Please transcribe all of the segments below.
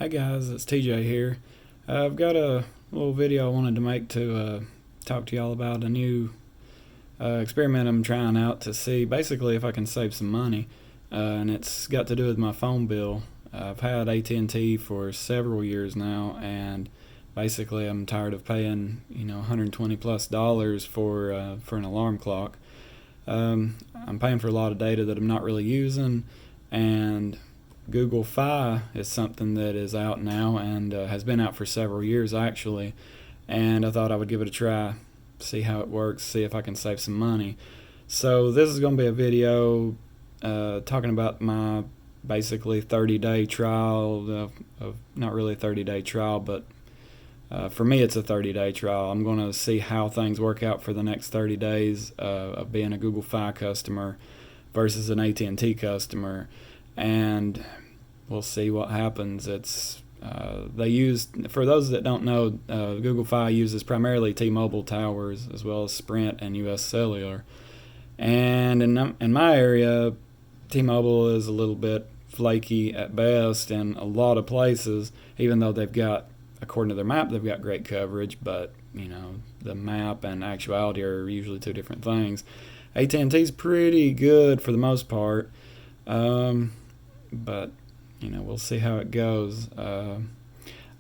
Hey guys, it's TJ here. I've got a little video I wanted to make to talk to y'all about a new experiment I'm trying out to see basically if I can save some money, and it's got to do with my phone bill. I've had AT&T for several years now, and basically I'm tired of paying $120 plus for an alarm clock. I'm paying for a lot of data that I'm not really using, and Google Fi is something that is out now and has been out for several years actually, and I thought I would give it a try, see how it works, see if I can save some money. So this is going to be a video talking about my basically 30-day trial of not really a 30-day trial, but for me it's a 30-day trial. I'm going to see how things work out for the next 30 days of being a Google Fi customer versus an AT&T customer, and we'll see what happens. They use, for those that don't know, Google Fi uses primarily T-Mobile towers as well as Sprint and US Cellular. And in my area, T-Mobile is a little bit flaky at best in a lot of places, even though they've got, according to their map, they've got great coverage, but the map and actuality are usually two different things. AT&T's pretty good for the most part, but we'll see how it goes.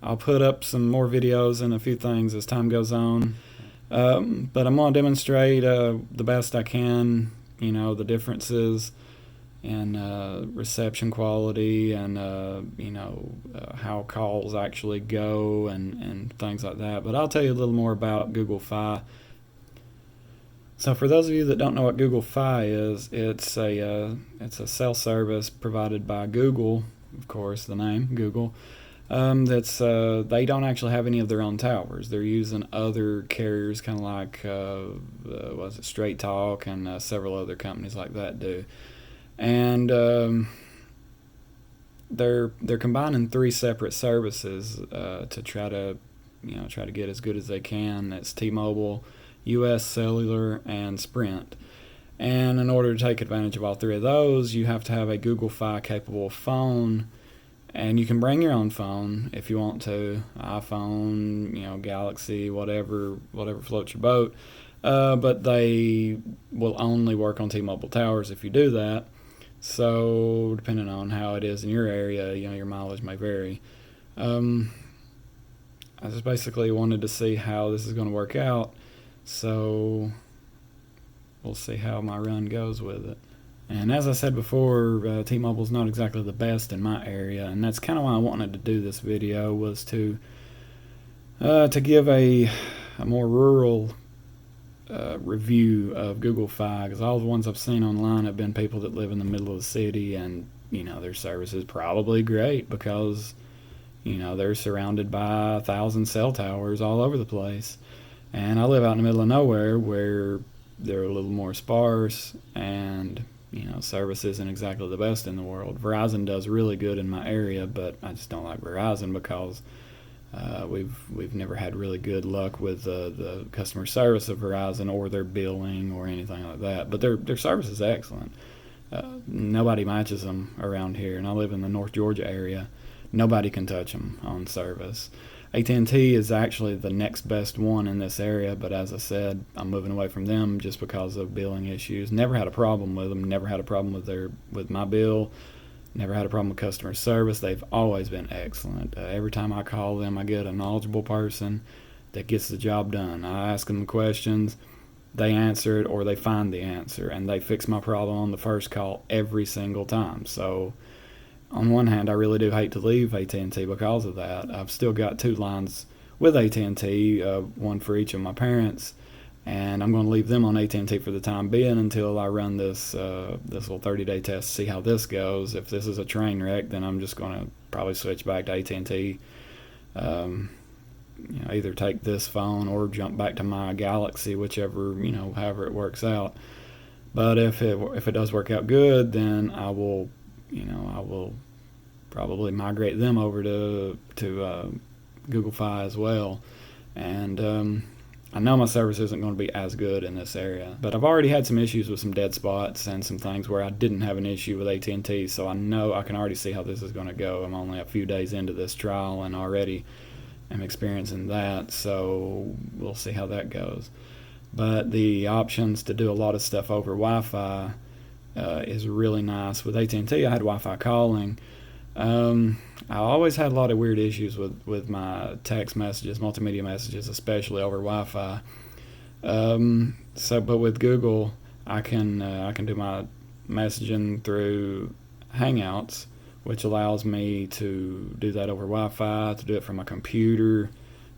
I'll put up some more videos and a few things as time goes on, but I'm going to demonstrate the best I can, the differences in reception quality and how calls actually go and things like that. But I'll tell you a little more about Google Fi. So for those of you that don't know what Google Fi is, it's a cell service provided by Google, of course, the name Google. They don't actually have any of their own towers. They're using other carriers, kind of like Straight Talk and several other companies like that do. And they're combining three separate services to try to get as good as they can. It's T-Mobile, US Cellular, and Sprint. And in order to take advantage of all three of those, you have to have a Google Fi capable phone, and you can bring your own phone if you want to, iPhone, Galaxy, whatever floats your boat. But they will only work on T-Mobile towers if you do that. So depending on how it is in your area, your mileage may vary. I just basically wanted to see how this is going to work out. So we'll see how my run goes with it. And as I said before, T-Mobile's not exactly the best in my area, and that's kind of why I wanted to do this video, was to give a more rural review of Google Fi, because all the ones I've seen online have been people that live in the middle of the city, and their service is probably great because they're surrounded by 1,000 cell towers all over the place. And I live out in the middle of nowhere where they're a little more sparse, and service isn't exactly the best in the world. Verizon does really good in my area, but I just don't like Verizon because we've never had really good luck with the customer service of Verizon or their billing or anything like that. But their service is excellent. Nobody matches them around here, and I live in the North Georgia area. Nobody can touch them on service. AT&T is actually the next best one in this area, but as I said, I'm moving away from them just because of billing issues. Never had a problem with them. Never had a problem with my bill. Never had a problem with customer service. They've always been excellent. Every time I call them, I get a knowledgeable person that gets the job done. I ask them questions, they answer it, or they find the answer, and they fix my problem on the first call every single time. So on one hand, I really do hate to leave AT&T because of that. I've still got 2 lines with AT&T, one for each of my parents, and I'm going to leave them on AT&T for the time being until I run this little 30-day test, see how this goes. If this is a train wreck, then I'm just going to probably switch back to AT&T. Either take this phone or jump back to my Galaxy, whichever, however it works out. But if it does work out good, then I will probably migrate them over to Google Fi as well. And I know my service isn't going to be as good in this area, but I've already had some issues with some dead spots and some things where I didn't have an issue with AT&T, so I know I can already see how this is going to go. I'm only a few days into this trial and already am experiencing that, so we'll see how that goes. But the options to do a lot of stuff over Wi-Fi is really nice. With AT&T, I had Wi-Fi calling. I always had a lot of weird issues with my text messages, multimedia messages, especially over Wi-Fi. But with Google, I can do my messaging through Hangouts, which allows me to do that over Wi-Fi, to do it from my computer.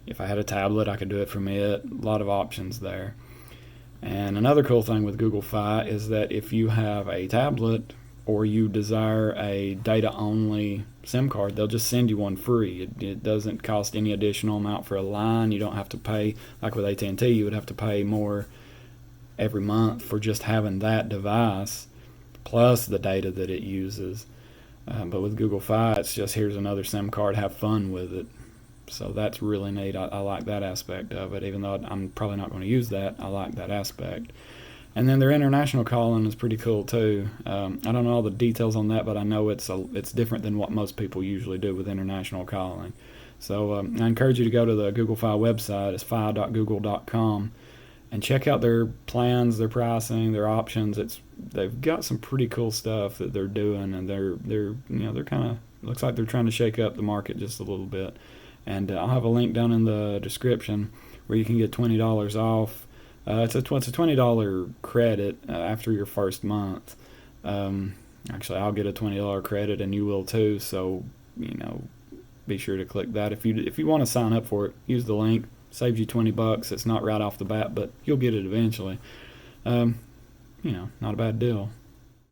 If I had a tablet, I could do it from it. A lot of options there. And another cool thing with Google Fi is that if you have a tablet or you desire a data-only SIM card, they'll just send you one free. It doesn't cost any additional amount for a line. You don't have to pay, like with AT&T, you would have to pay more every month for just having that device, plus the data that it uses. But with Google Fi, it's just here's another SIM card, have fun with it. So that's really neat. I like that aspect of it. Even though I'm probably not going to use that, I like that aspect. And then their international calling is pretty cool too. I don't know all the details on that, but I know it's different than what most people usually do with international calling. So I encourage you to go to the Google Fi website. It's fi.google.com and check out their plans, their pricing, their options. They've got some pretty cool stuff that they're doing, and they're kind of looks like they're trying to shake up the market just a little bit. And I'll have a link down in the description where you can get $20 off. It's a $20 credit after your first month. Actually, I'll get a $20 credit, and you will too. So, be sure to click that. If you want to sign up for it, use the link. Saves you $20. It's not right off the bat, but you'll get it eventually. Not a bad deal.